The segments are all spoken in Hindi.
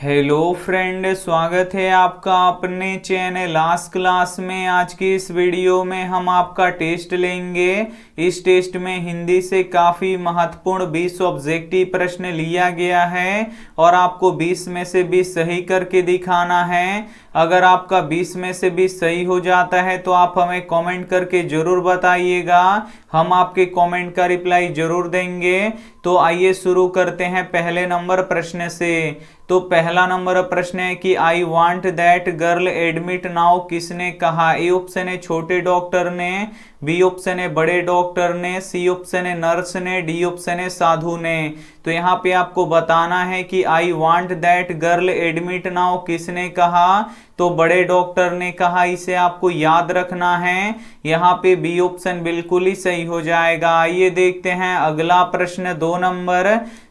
हेलो फ्रेंड, स्वागत है आपका अपने चैनल आज क्लास में। आज की इस वीडियो में हम आपका टेस्ट लेंगे। इस टेस्ट में हिंदी से काफ़ी महत्वपूर्ण 20 ऑब्जेक्टिव प्रश्न लिया गया है और आपको 20 में से 20 सही करके दिखाना है। अगर आपका 20 में से 20 सही हो जाता है तो आप हमें कमेंट करके ज़रूर बताइएगा, हम आपके कमेंट का रिप्लाई ज़रूर देंगे। तो आइए शुरू करते हैं पहले नंबर प्रश्न से। तो पहला नंबर प्रश्न है कि I want that girl admit now किसने कहा। ए ऑप्शन है छोटे डॉक्टर ने, बी ऑप्शन है बड़े डॉक्टर ने, सी ऑप्शन है नर्स ने, डी ऑप्शन है साधु ने। तो यहाँ पे आपको बताना है कि I want that girl admit now किसने कहा, तो बड़े डॉक्टर ने कहा। इसे आपको याद रखना है। यहाँ पे बी ऑप्शन बिल्कुल ही सही हो जाएगा। आइए देखते हैं अगला प्रश्न।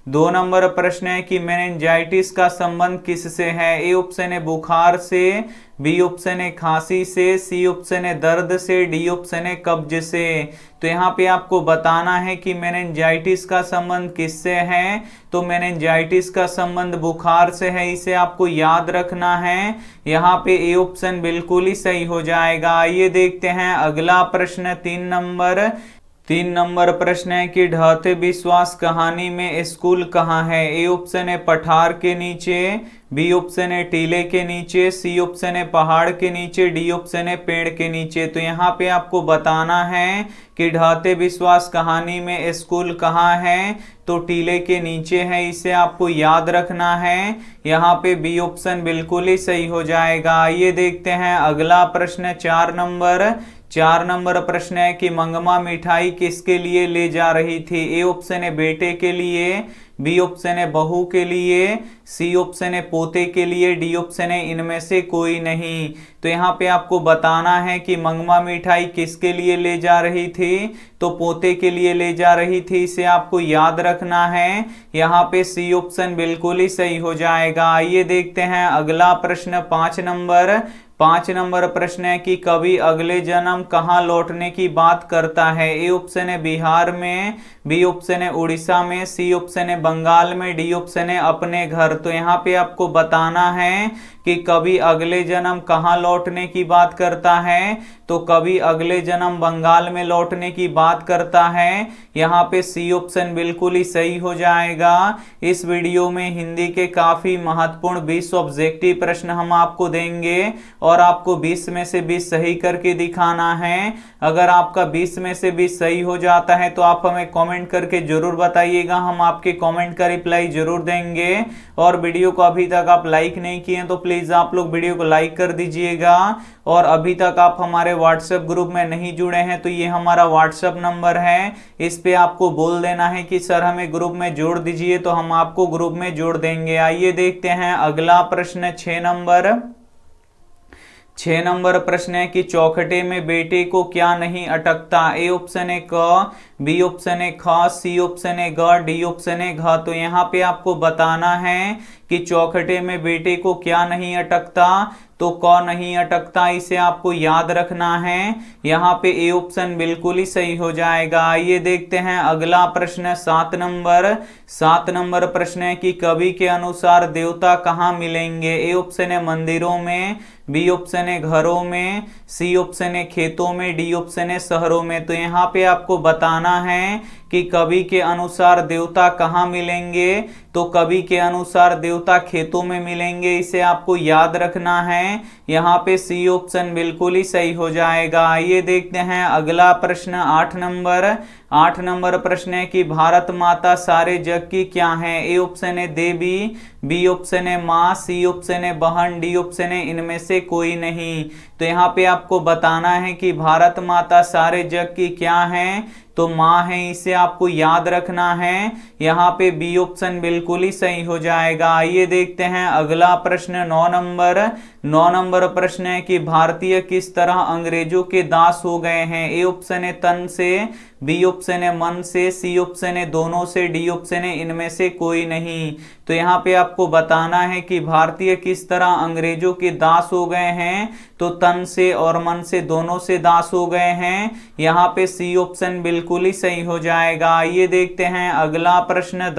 दो नंबर प्रश्न है कि मेनिंजाइटिस का संबंध किससे है। ए ऑप्शन है बुखार से, बी ऑप्शन है खांसी से, सी ऑप्शन है दर्द से, डी ऑप्शन है कब्ज से। तो यहाँ पे आपको बताना है कि मेनिंजाइटिस का संबंध किससे है, तो मेनिंजाइटिस का संबंध बुखार से है। इसे आपको याद रखना है। यहाँ पे ए ऑप्शन बिल्कुल ही सही हो जाएगा। आइए देखते हैं अगला प्रश्न। 3 नंबर प्रश्न है कि ढहते विश्वास कहानी में स्कूल कहाँ है। ए ऑप्शन है पठार के नीचे, बी ऑप्शन है टीले के नीचे, सी ऑप्शन है पहाड़ के नीचे, डी ऑप्शन है पेड़ के नीचे। तो यहाँ पे आपको बताना है कि ढहते विश्वास कहानी में स्कूल कहाँ है, तो टीले के नीचे है। इसे आपको याद रखना है। यहाँ पे बी ऑप्शन बिल्कुल ही सही हो जाएगा। आइए देखते हैं अगला प्रश्न। 4 नंबर प्रश्न है कि मंगमा मिठाई किसके लिए ले जा रही थी। ए ऑप्शन है बेटे के लिए, बी ऑप्शन है बहू के लिए, सी ऑप्शन है पोते के लिए, डी ऑप्शन है इनमें से कोई नहीं। तो यहाँ पे आपको बताना है कि मंगमा मिठाई किसके लिए ले जा रही थी, तो पोते के लिए ले जा रही थी। इसे आपको याद रखना है। यहाँ पे सी ऑप्शन बिल्कुल ही सही हो जाएगा। आइए देखते हैं अगला प्रश्न। 5 नंबर प्रश्न है कि कवि अगले जन्म कहाँ लौटने की बात करता है। ए ऑप्शन है बिहार में, बी ऑप्शन है उड़ीसा में, सी ऑप्शन है बंगाल में, डी ऑप्शन है अपने घर। तो यहाँ पे आपको बताना है कि कवि अगले जन्म कहाँ लौटने की बात करता है, तो कवि अगले जन्म बंगाल में लौटने की बात करता है। यहाँ पे सी ऑप्शन बिल्कुल ही सही हो जाएगा। इस वीडियो में हिंदी के काफी महत्वपूर्ण 20 ऑब्जेक्टिव प्रश्न हम आपको देंगे और आपको 20 में से 20 सही करके दिखाना है। अगर आपका 20 में से 20 सही हो जाता है तो आप हमें कमेंट करके जरूर बताइएगा, हम आपके कमेंट का रिप्लाई जरूर देंगे। और वीडियो को अभी तक आप लाइक नहीं किए तो प्लीज आप लोग वीडियो को लाइक कर दीजिएगा। और अभी तक आप हमारे व्हाट्सएप ग्रुप में नहीं जुड़े हैं तो ये हमारा व्हाट्सएप नंबर है, इस पे आपको बोल देना है कि सर हमें ग्रुप में जोड़ दीजिए, तो हम आपको ग्रुप में जोड़ देंगे। आइए देखते हैं अगला प्रश्न। 6 नंबर प्रश्न है कि चौखटे में बेटे को क्या नहीं अटकता। ए ऑप्शन है क, बी ऑप्शन है ख, सी ऑप्शन है ग, डी ऑप्शन है घ। तो यहाँ पे आपको बताना है कि चौखटे में बेटे को क्या नहीं अटकता, तो क नहीं अटकता। इसे आपको याद रखना है। यहाँ पे ए ऑप्शन बिल्कुल ही सही हो जाएगा। आइए देखते हैं अगला प्रश्न। 7 नंबर प्रश्न है कि कवि के अनुसार देवता कहाँ मिलेंगे। ए ऑप्शन है मंदिरों में, बी ऑप्शन है घरों में, सी ऑप्शन है खेतों में, डी ऑप्शन है शहरों में। तो यहाँ पे आपको बताना है कि कवि के अनुसार देवता कहाँ मिलेंगे, तो कवि के अनुसार देवता खेतों में मिलेंगे। इसे आपको याद रखना है। यहाँ पे सी ऑप्शन बिल्कुल ही सही हो जाएगा। आइए देखते हैं अगला प्रश्न। 8 नंबर प्रश्न है कि भारत माता सारे जग की क्या है। ए ऑप्शन है देवी, बी ऑप्शन है माँ, सी ऑप्शन है बहन, डी ऑप्शन है इनमें से कोई नहीं। तो यहाँ पे आपको बताना है कि भारत माता सारे जग की क्या है, तो माँ है। इसे आपको याद रखना है। यहाँ पे बी ऑप्शन बिल्कुल ही सही हो जाएगा। आइए देखते हैं अगला प्रश्न। 9 नंबर प्रश्न है कि भारतीय किस तरह अंग्रेजों के दास हो गए हैं। ए ऑप्शन है तन से, बी ऑप्शन है मन से, सी ऑप्शन है दोनों से, डी ऑप्शन है इनमें से कोई नहीं। तो यहाँ पे आपको बताना है कि भारतीय किस तरह अंग्रेजों के दास हो गए हैं, तो तन से और मन से दोनों से दास हो गए हैं। यहाँ पे सी ऑप्शन बिल्कुल ही सही हो जाएगा। आइए देखते हैं अगला प्रश्न।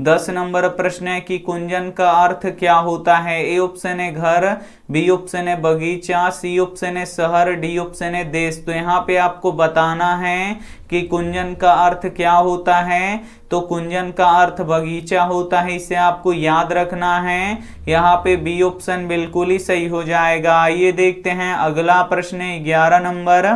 10 नंबर प्रश्न है कि कुंजन का अर्थ क्या होता है। ए ऑप्शन है घर, बी ऑप्शन है बगीचा, सी ऑप्शन है शहर, डी ऑप्शन है देश। तो यहाँ पे आपको बताना है कि कुंजन का अर्थ क्या होता है। तो कुंजन का अर्थ बगीचा होता है, इसे आपको याद रखना है। यहाँ पे बी ऑप्शन बिल्कुल ही सही हो जाएगा। आइए देखते हैं अगला प्रश्न 11 नंबर।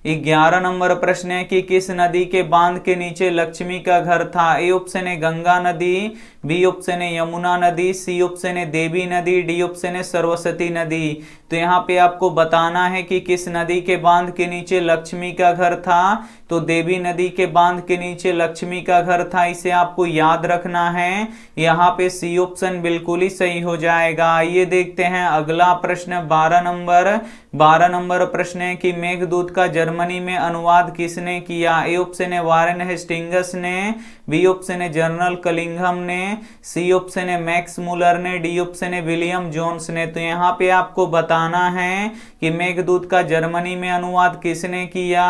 11 नंबर प्रश्न है कि किस नदी के बांध के नीचे लक्ष्मी का घर था। ए ऑप्शन है गंगा नदी, बी ऑप्शन है यमुना नदी, सी ऑप्शन है देवी नदी, डी ऑप्शन है सरस्वती नदी। तो यहाँ पे आपको बताना है कि किस नदी के बांध के नीचे लक्ष्मी का घर था। तो देवी नदी के बांध के नीचे लक्ष्मी का घर था, इसे आपको याद रखना है। यहाँ पे सी ऑप्शन बिल्कुल ही सही हो जाएगा। आइए देखते हैं अगला प्रश्न 12 नंबर। 12 नंबर प्रश्न है कि मेघदूत का जर्मनी में अनुवाद किसने किया। ए ऑप्शन है वारेन हेस्टिंगस ने, बी ऑप्शन है जनरल कलिंघम ने, सी ऑप्शन है मैक्स मुलर ने, डी ऑप्शन है विलियम जोन्स ने। तो यहाँ पे आपको बताना है कि मेघदूत का जर्मनी में अनुवाद किसने किया।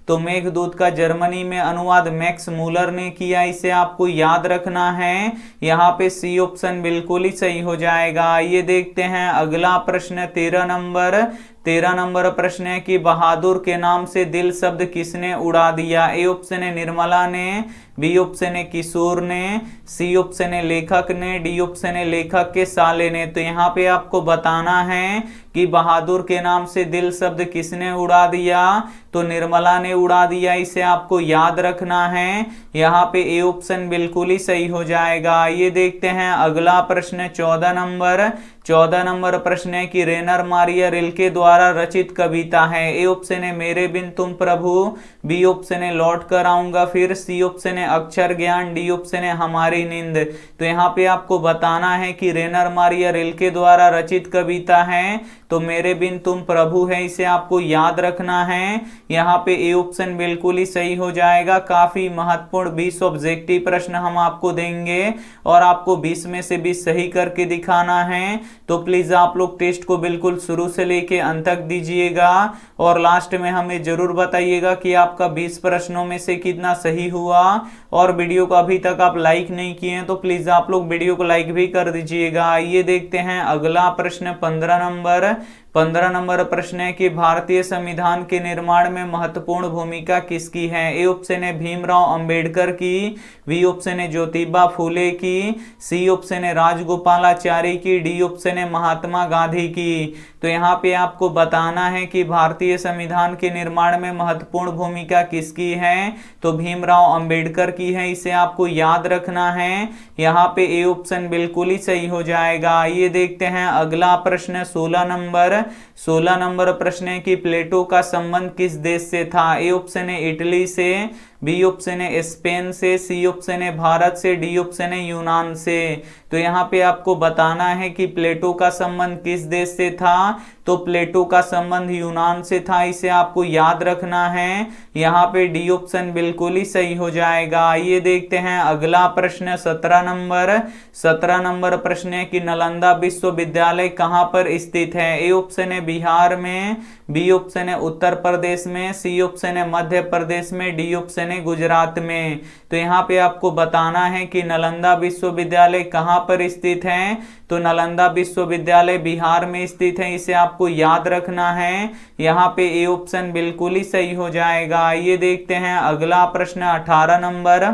तो मेघदूत का जर्मनी में अनुवाद मैक्स मुलर ने किया, इसे आपको याद रखना है। यहाँ पे सी ऑप्शन बिल्कुल ही सही हो जाएगा। ये देखते हैं अगला प्रश्न 13 नंबर। 13 नंबर प्रश्न है कि बहादुर के नाम से दिल शब्द किसने उड़ा दिया। ए ऑप्शन है निर्मला ने, बी ऑप्शन है किशोर ने, सी ऑप्शन है लेखक ने, डी ऑप्शन है लेखक के साले ने। तो यहाँ पे आपको बताना है कि बहादुर के नाम से दिल शब्द किसने उड़ा दिया। तो निर्मला ने उड़ा दिया, इसे आपको याद रखना है। यहाँ पे ए ऑप्शन बिल्कुल ही सही हो जाएगा। ये देखते हैं अगला प्रश्न 14 नंबर। 14 नंबर प्रश्न है कि रेनर मारिया रिल्के द्वारा रचित कविता है। ए ऑप्शन है मेरे बिन तुम प्रभु, बी ऑप्शन है लौट कर आऊंगा फिर, सी ऑप्शन है अक्षर ज्ञान, डी ऑप्शन है हमारी नींद। तो यहाँ पे आपको बताना है कि रेनर मारिया रिल्के द्वारा रचित कविता है तो मेरे बिन तुम प्रभु है, इसे आपको याद रखना है। यहाँ पे ए ऑप्शन बिल्कुल ही सही हो जाएगा। काफी महत्वपूर्ण 20 ऑब्जेक्टिव प्रश्न हम आपको देंगे और आपको 20 में से 20 सही करके दिखाना है। तो प्लीज आप लोग टेस्ट को बिल्कुल शुरू से लेके अंत तक दीजिएगा और लास्ट में हमें जरूर बताइएगा कि आपका 20 प्रश्नों में से कितना सही हुआ। और वीडियो को अभी तक आप लाइक नहीं किए हैं तो प्लीज आप लोग वीडियो को लाइक भी कर दीजिएगा। आइए देखते हैं अगला प्रश्न 15 नंबर। 15 नंबर प्रश्न है कि भारतीय संविधान के निर्माण में महत्वपूर्ण भूमिका किसकी है। ए ऑप्शन है भीमराव अंबेडकर की, बी ऑप्शन है ज्योतिबा फूले की, सी ऑप्शन है राजगोपालाचारी की, डी ऑप्शन है महात्मा गांधी की। तो यहाँ पे आपको बताना है कि भारतीय संविधान के निर्माण में महत्वपूर्ण भूमिका किसकी है। तो भीमराव अंबेडकर की है, इसे आपको याद रखना है। यहाँ पे ए ऑप्शन बिल्कुल ही सही हो जाएगा। ये देखते हैं अगला प्रश्न 16 नंबर। 16 नंबर प्रश्न है कि प्लेटो का संबंध किस देश से था। ए ऑप्शन है इटली से, बी ऑप्शन है स्पेन से, सी ऑप्शन है भारत से, डी ऑप्शन है यूनान से। तो यहाँ पे आपको बताना है कि प्लेटो का संबंध किस देश से था। तो प्लेटो का संबंध यूनान से था, इसे आपको याद रखना है। यहाँ पे डी ऑप्शन बिल्कुल ही सही हो जाएगा। ये देखते हैं अगला प्रश्न 17 नंबर। 17 नंबर प्रश्न है कि नालंदा विश्वविद्यालय कहाँ पर स्थित है। ए ऑप्शन है बिहार में, बी ऑप्शन है उत्तर प्रदेश में, सी ऑप्शन है मध्य प्रदेश में, डी ऑप्शन है गुजरात में। तो यहाँ पे आपको बताना है कि नालंदा विश्वविद्यालय कहाँ पर स्थित है। तो नालंदा विश्वविद्यालय बिहार में स्थित है, इसे आपको याद रखना है। यहाँ पे ए ऑप्शन बिल्कुल ही सही हो जाएगा। ये देखते हैं अगला प्रश्न 18 नंबर।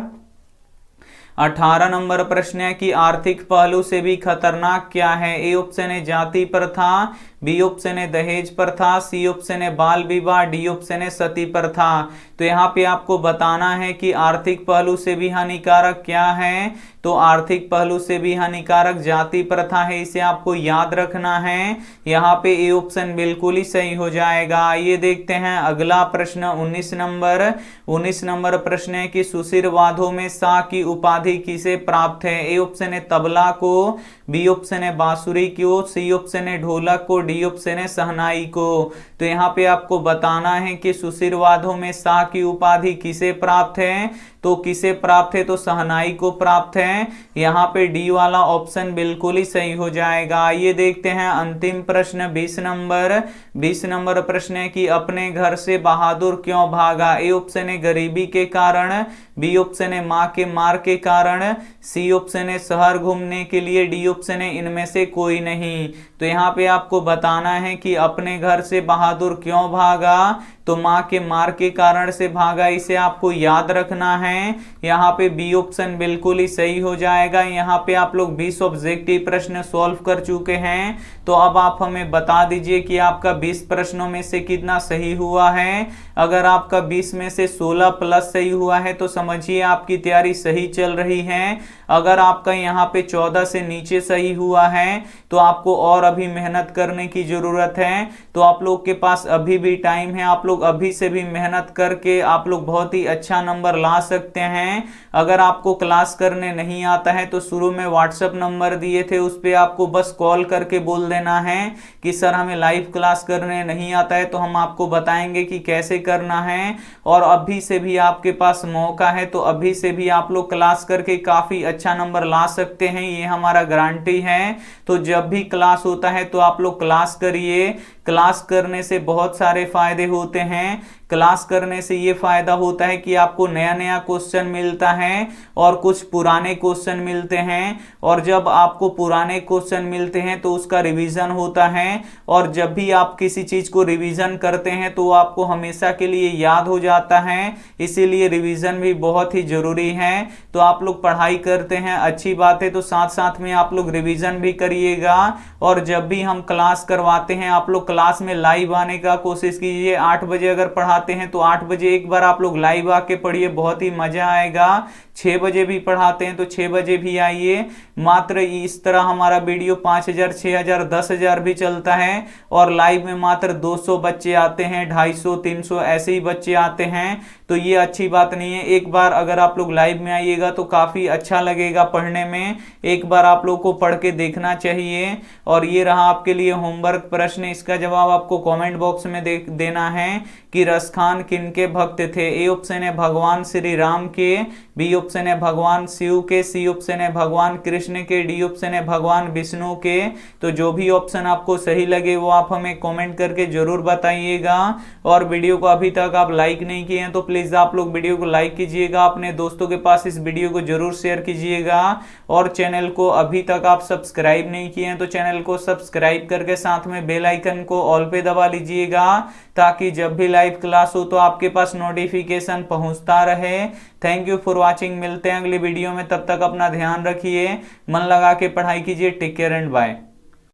18 नंबर प्रश्न है कि आर्थिक पहलू से भी खतरनाक क्या है। ए ऑप्शन है जाति प्रथा, बी ऑप्शन है दहेज प्रथा, सी ऑप्शन है बाल विवाह, डी ऑप्शन है सती प्रथा। तो यहाँ पे आपको बताना है कि आर्थिक पहलू से भी हानिकारक क्या है। तो आर्थिक पहलू से भी हानिकारक जाति प्रथा है, इसे आपको याद रखना है। यहाँ पे ए ऑप्शन बिल्कुल ही सही हो जाएगा। ये देखते हैं अगला प्रश्न 19 नंबर। 19 नंबर प्रश्न है कि सुशिर वादों में शाह की उपाधि किसे प्राप्त है। ए ऑप्शन है तबला को, बी ऑप्शन है बांसुरी को, सी ऑप्शन है ढोलक को, डी ऑप्शन है शहनाई को। तो यहाँ पे आपको बताना है कि सुशिर वादों में शाह की उपाधि किसे प्राप्त है। तो किसे प्राप्त है, तो शहनाई को प्राप्त है। यहाँ पे डी वाला ऑप्शन बिल्कुल ही सही हो जाएगा। आइए देखते हैं अंतिम प्रश्न 20 नंबर। 20 नंबर प्रश्न है कि अपने घर से बहादुर क्यों भागा। ए ऑप्शन है गरीबी के कारण, बी ऑप्शन है मां के मार के कारण, सी ऑप्शन है शहर घूमने के लिए, डी ऑप्शन है इनमें से कोई नहीं। तो यहाँ पे आपको बताना है कि अपने घर से बहादुर क्यों भागा, तो मां के मार के कारण से भागा, इसे आपको याद रखना है। यहाँ पे बी ऑप्शन बिल्कुल ही सही हो जाएगा। यहाँ पे आप लोग 20 ऑब्जेक्टिव प्रश्न सॉल्व कर चुके हैं। तो अब आप हमें बता दीजिए कि आपका 20 प्रश्नों में से कितना सही हुआ है। अगर आपका 20 में से 16 प्लस सही हुआ है तो समझिए आपकी तैयारी सही चल रही है। अगर आपका यहाँ पे 14 से नीचे सही हुआ है तो आपको और अभी मेहनत करने की जरूरत है। तो आप लोग के पास अभी भी टाइम है, आप लोग अभी से भी मेहनत करके आप लोग बहुत ही अच्छा नंबर ला सकते हैं। अगर आपको क्लास करने नहीं आता है तो शुरू में व्हाट्सएप नंबर दिए थे, उस पर आपको बस कॉल करके बोल देना है कि सर हमें लाइव क्लास करने नहीं आता है, तो हम आपको बताएंगे कि कैसे करना है। और अभी से भी आपके पास मौका है, तो अभी से भी आप लोग क्लास करके काफी अच्छा नंबर ला सकते हैं, ये हमारा गारंटी है। तो जब भी क्लास होता है तो आप लोग क्लास करिए। क्लास करने से बहुत सारे फायदे होते हैं। क्लास करने से ये फायदा होता है कि आपको नया नया क्वेश्चन मिलता है और कुछ पुराने क्वेश्चन मिलते हैं, और जब आपको पुराने क्वेश्चन मिलते हैं तो उसका रिवीजन होता है, और जब भी आप किसी चीज को रिवीजन करते हैं तो आपको हमेशा के लिए याद हो जाता है। इसीलिए रिवीजन भी बहुत ही जरूरी है। तो आप लोग पढ़ाई करते हैं, अच्छी बात है, तो साथ साथ में आप लोग रिवीजन भी करिएगा। और जब भी हम क्लास करवाते हैं आप लोग क्लास में लाइव आने का कोशिश कीजिए। 8 बजे अगर पढ़ाते हैं तो 8 बजे एक बार आप लोग लाइव आके पढ़िए, बहुत ही मजा आएगा। 6 बजे भी पढ़ाते हैं तो 6 बजे भी आइए। मात्र इस तरह हमारा वीडियो 5000, 6000, 10000 भी चलता है, और लाइव में मात्र 200 बच्चे आते हैं, 250, 300 ऐसे ही बच्चे आते हैं। तो ये अच्छी बात नहीं है। एक बार अगर आप लोग लाइव में आइएगा तो काफी अच्छा लगेगा पढ़ने में। एक बार आप लोग को पढ़ के देखना चाहिए। और ये रहा आपके लिए होमवर्क प्रश्न, इसका जवाब आपको कमेंट बॉक्स में देना है कि रसखान किनके भक्त थे। ए ऑप्शन है भगवान श्री राम के, बी ऑप्शन है भगवान शिव के, सी ऑप्शन है भगवान कृष्ण के, डी ऑप्शन है भगवान विष्णु के। तो जो भी ऑप्शन आपको सही लगे वो आप हमें कमेंट करके जरूर बताइएगा। और वीडियो को अभी तक आप लाइक नहीं किए हैं तो प्लीज आप लोग वीडियो को लाइक कीजिएगा, अपने दोस्तों के पास इस वीडियो को जरूर शेयर कीजिएगा। और चैनल को अभी तक आप सब्सक्राइब नहीं किए हैं तो चैनल को सब्सक्राइब करके साथ में बेल आइकन को ऑल पे दबा लीजिएगा, ताकि जब भी लाइव क्लास हो तो आपके पास नोटिफिकेशन पहुंचता रहे। Thank you for watching. मिलते हैं अगली वीडियो में, तब तक अपना ध्यान रखिए, मन लगा के पढ़ाई कीजिए। Take care and bye.